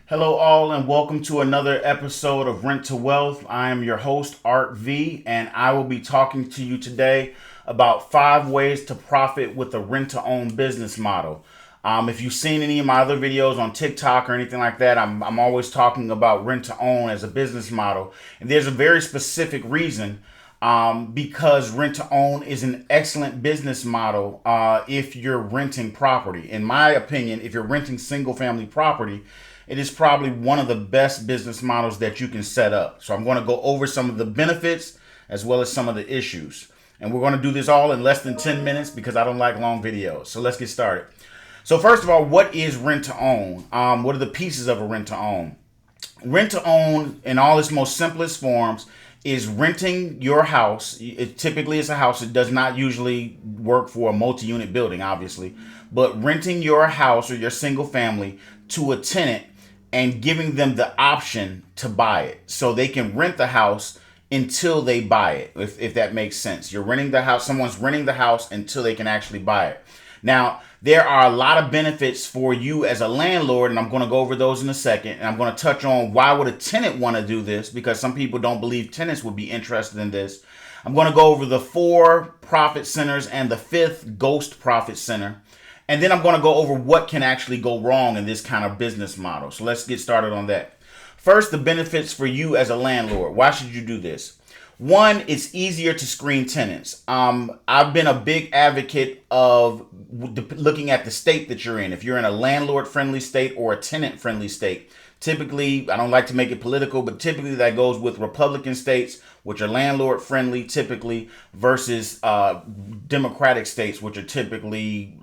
Hello, all, and welcome to another episode of Rent to Wealth. I am your host, Art V, and I will be talking to you today about 5 ways to profit with a rent-to-own business model. If you've seen any of my other videos on TikTok or anything like that, I'm always talking about rent-to-own as a business model. And there's a very specific reason because rent-to-own is an excellent business model if you're renting property. In my opinion, if you're renting single-family property, it is probably one of the best business models that you can set up. So I'm going to go over some of the benefits as well as some of the issues. And we're going to do this all in less than 10 minutes because I don't like long videos. So let's get started. So first of all, what is rent to own? What are the pieces of a rent to own? Rent to own in all its most simplest forms is renting your house. It typically is a house. It does not usually work for a multi-unit building, obviously, but renting your house or your single family to a tenant and giving them the option to buy it. So they can rent the house until they buy it, if that makes sense. You're renting the house, someone's renting the house until they can actually buy it. Now, there are a lot of benefits for you as a landlord, and I'm going to go over those in a second. And I'm going to touch on why would a tenant want to do this, because some people don't believe tenants would be interested in this. I'm going to go over the 4 profit centers and the 5th ghost profit center. And then I'm going to go over what can actually go wrong in this kind of business model. So let's get started on that. First, the benefits for you as a landlord. Why should you do this? One, it's easier to screen tenants. I've been a big advocate of looking at the state that you're in. If you're in a landlord-friendly state or a tenant-friendly state, typically, I don't like to make it political, but typically that goes with Republican states, which are landlord-friendly typically, versus Democratic states, which are typically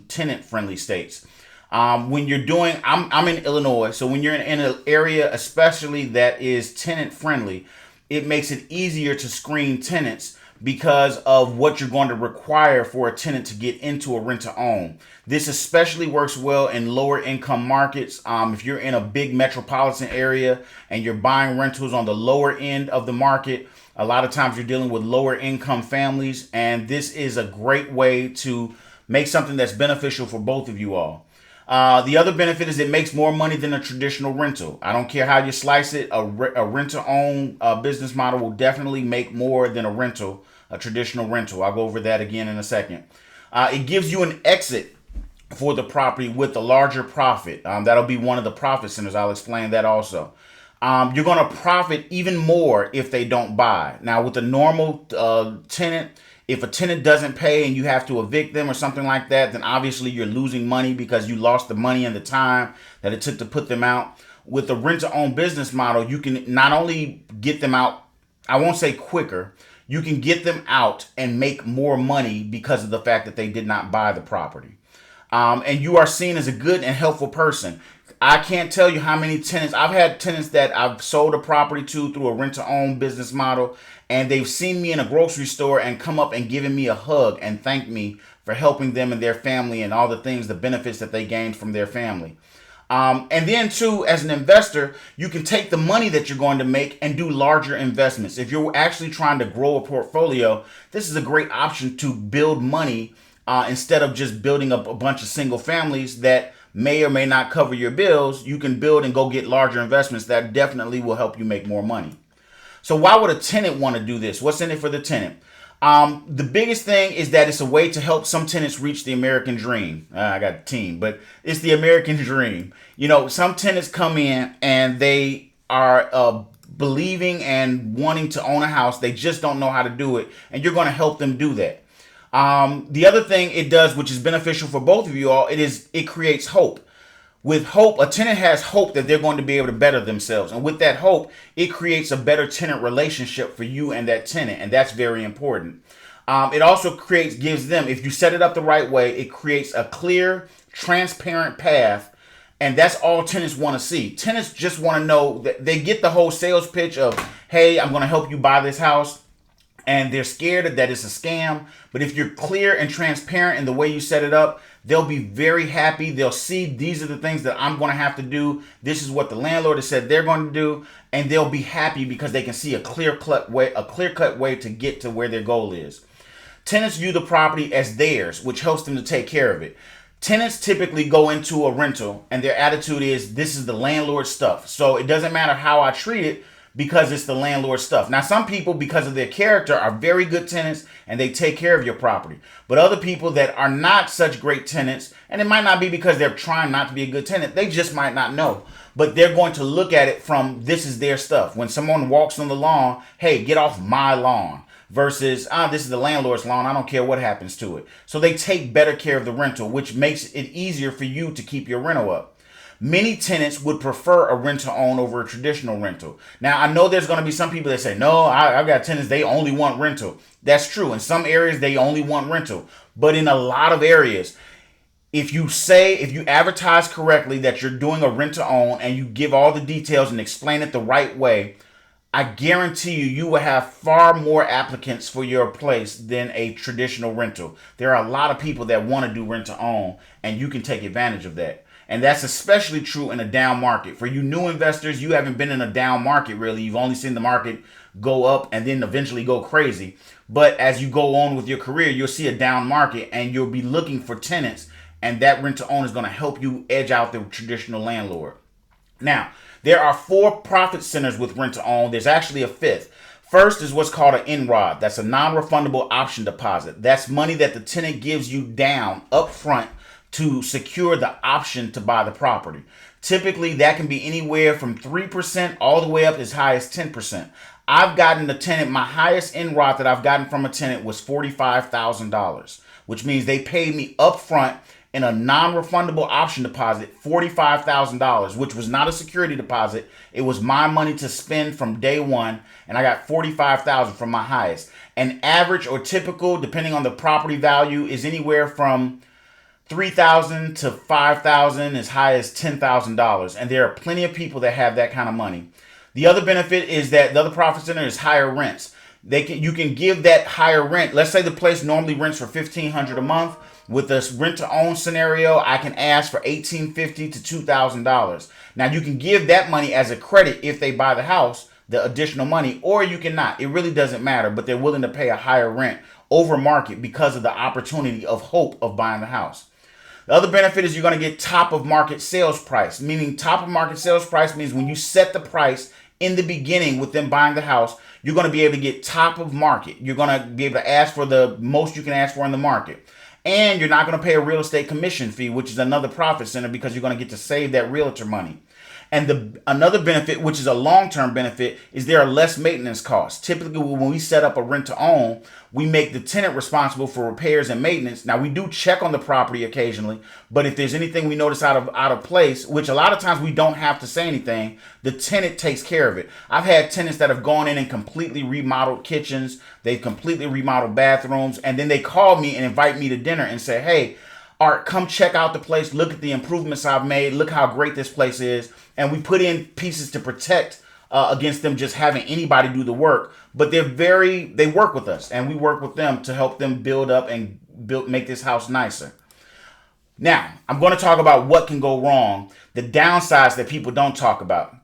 tenant-friendly states. When you're doing, I'm in Illinois, so when you're in an area, especially that is tenant-friendly, it makes it easier to screen tenants because of what you're going to require for a tenant to get into a rent-to-own. This especially works well in lower income markets. If you're in a big metropolitan area and you're buying rentals on the lower end of the market, a lot of times you're dealing with lower income families, and this is a great way to make something that's beneficial for both of you all. The other benefit is it makes more money than a traditional rental. I don't care how you slice it. A rent-to-own business model will definitely make more than a traditional rental. I'll go over that again in a second. It gives you an exit for the property with a larger profit. That'll be one of the profit centers. I'll explain that also. You're going to profit even more if they don't buy. Now, with a normal tenant, if a tenant doesn't pay and you have to evict them or something like that, then obviously you're losing money because you lost the money and the time that it took to put them out. With the rent-to-own business model, you can not only get them out, I won't say quicker, you can get them out and make more money because of the fact that they did not buy the property. And you are seen as a good and helpful person. I can't tell you how many tenants, I've had tenants that I've sold a property to through a rent-to-own business model, and they've seen me in a grocery store and come up and given me a hug and thanked me for helping them and their family and all the things, the benefits that they gained from their family. And then too, as an investor, you can take the money that you're going to make and do larger investments. If you're actually trying to grow a portfolio, this is a great option to build money instead of just building up a bunch of single families that may or may not cover your bills. You can build and go get larger investments that definitely will help you make more money. So why would a tenant want to do this? What's in it for the tenant? The biggest thing is that it's a way to help some tenants reach the American dream. I got a team, but it's the American dream. You know, some tenants come in and they are believing and wanting to own a house. They just don't know how to do it, and you're going to help them do that. The other thing it does, which is beneficial for both of you all, it creates hope. With hope, a tenant has hope that they're going to be able to better themselves. And with that hope, it creates a better tenant relationship for you and that tenant. And that's very important. It also gives them, if you set it up the right way, it creates a clear, transparent path. And that's all tenants want to see. Tenants just want to know that they get the whole sales pitch of, hey, I'm going to help you buy this house. And they're scared that it's a scam. But if you're clear and transparent in the way you set it up, they'll be very happy. They'll see these are the things that I'm going to have to do. This is what the landlord has said they're going to do. And they'll be happy because they can see a clear-cut way to get to where their goal is. Tenants view the property as theirs, which helps them to take care of it. Tenants typically go into a rental and their attitude is, this is the landlord's stuff. So it doesn't matter how I treat it because it's the landlord's stuff. Now, some people, because of their character, are very good tenants and they take care of your property. But other people that are not such great tenants, and it might not be because they're trying not to be a good tenant, they just might not know. But they're going to look at it from, this is their stuff. When someone walks on the lawn, hey, get off my lawn. Versus, this is the landlord's lawn, I don't care what happens to it. So they take better care of the rental, which makes it easier for you to keep your rental up. Many tenants would prefer a rent-to-own over a traditional rental. Now, I know there's going to be some people that say, no, I've got tenants, they only want rental. That's true. In some areas, they only want rental. But in a lot of areas, if you advertise correctly that you're doing a rent-to-own and you give all the details and explain it the right way, I guarantee you will have far more applicants for your place than a traditional rental. There are a lot of people that want to do rent to own, and you can take advantage of that. And that's especially true in a down market. For you new investors, you haven't been in a down market really. You've only seen the market go up and then eventually go crazy. But as you go on with your career, you'll see a down market and you'll be looking for tenants, and that rent to own is going to help you edge out the traditional landlord. Now, there are 4 profit centers with rent to own. There's actually a 5th. First is what's called an NROD. That's a non-refundable option deposit. That's money that the tenant gives you down up front to secure the option to buy the property. Typically, that can be anywhere from 3% all the way up as high as 10%. I've gotten a tenant, my highest NROD that I've gotten from a tenant was $45,000, which means they paid me up front in a non-refundable option deposit, $45,000, which was not a security deposit. It was my money to spend from day one, and I got $45,000 from my highest. An average or typical, depending on the property value, is anywhere from $3,000 to $5,000, as high as $10,000. And there are plenty of people that have that kind of money. The other benefit is that the other profit center is higher rents. You can give that higher rent. Let's say the place normally rents for $1,500 a month. With this rent-to-own scenario, I can ask for $1,850 to $2,000. Now, you can give that money as a credit if they buy the house, the additional money, or you cannot. It really doesn't matter, but they're willing to pay a higher rent over market because of the opportunity of hope of buying the house. The other benefit is you're going to get top of market sales price, meaning top of market sales price means when you set the price in the beginning with them buying the house, you're going to be able to get top of market. You're going to be able to ask for the most you can ask for in the market. And you're not going to pay a real estate commission fee, which is another profit center because you're going to get to save that realtor money. And another benefit, which is a long-term benefit, is there are less maintenance costs. Typically, when we set up a rent-to-own, we make the tenant responsible for repairs and maintenance. Now, we do check on the property occasionally, but if there's anything we notice out of place, which a lot of times we don't have to say anything, the tenant takes care of it. I've had tenants that have gone in and completely remodeled kitchens, they've completely remodeled bathrooms, and then they call me and invite me to dinner and say, hey, Art, come check out the place. Look at the improvements I've made. Look how great this place is. And we put in pieces to protect against them just having anybody do the work. But they work with us, and we work with them to help them build up and make this house nicer. Now, I'm going to talk about what can go wrong, the downsides that people don't talk about.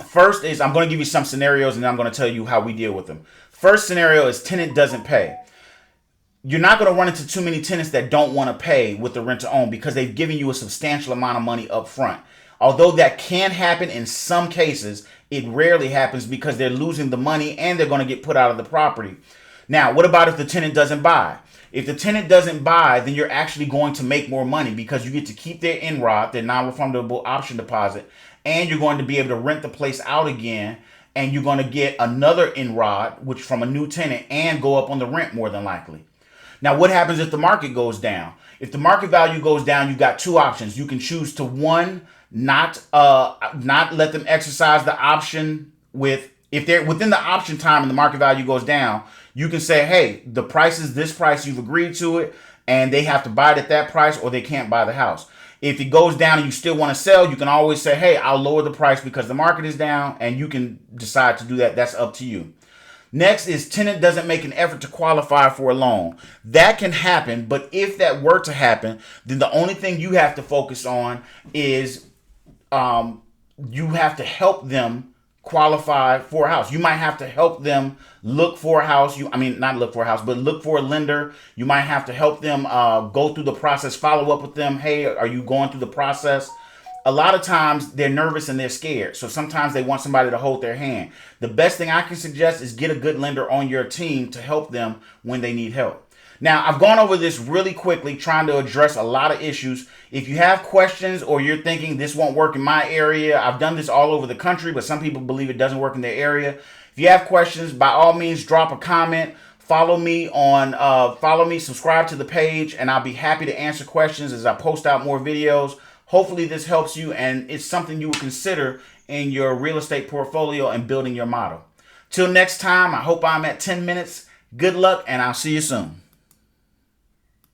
First is I'm going to give you some scenarios, and then I'm going to tell you how we deal with them. First scenario is tenant doesn't pay. You're not going to run into too many tenants that don't want to pay with the rent to own because they've given you a substantial amount of money up front. Although that can happen in some cases, it rarely happens because they're losing the money and they're going to get put out of the property. Now, what about if the tenant doesn't buy? If the tenant doesn't buy, then you're actually going to make more money because you get to keep their NROD, their non-refundable option deposit, and you're going to be able to rent the place out again, and you're going to get another NROD, which from a new tenant, and go up on the rent more than likely. Now, what happens if the market goes down? If the market value goes down, you've got two options. You can choose to, one, not let them exercise the option if they're within the option time and the market value goes down, you can say, hey, the price is this price, you've agreed to it, and they have to buy it at that price or they can't buy the house. If it goes down and you still want to sell, you can always say, hey, I'll lower the price because the market is down, and you can decide to do that. That's up to you. Next is tenant doesn't make an effort to qualify for a loan. That can happen, but if that were to happen, then the only thing you have to focus on is you have to help them qualify for a house. You might have to help them look for a house. Not look for a house, but look for a lender. You might have to help them go through the process, follow up with them. Hey, are you going through the process? A lot of times they're nervous and they're scared. So sometimes they want somebody to hold their hand. The best thing I can suggest is get a good lender on your team to help them when they need help. Now, I've gone over this really quickly, trying to address a lot of issues. If you have questions or you're thinking this won't work in my area, I've done this all over the country, but some people believe it doesn't work in their area. If you have questions, by all means, drop a comment. Follow me, subscribe to the page, and I'll be happy to answer questions as I post out more videos. Hopefully this helps you and it's something you will consider in your real estate portfolio and building your model. Till next time, I hope I'm at 10 minutes. Good luck, and I'll see you soon.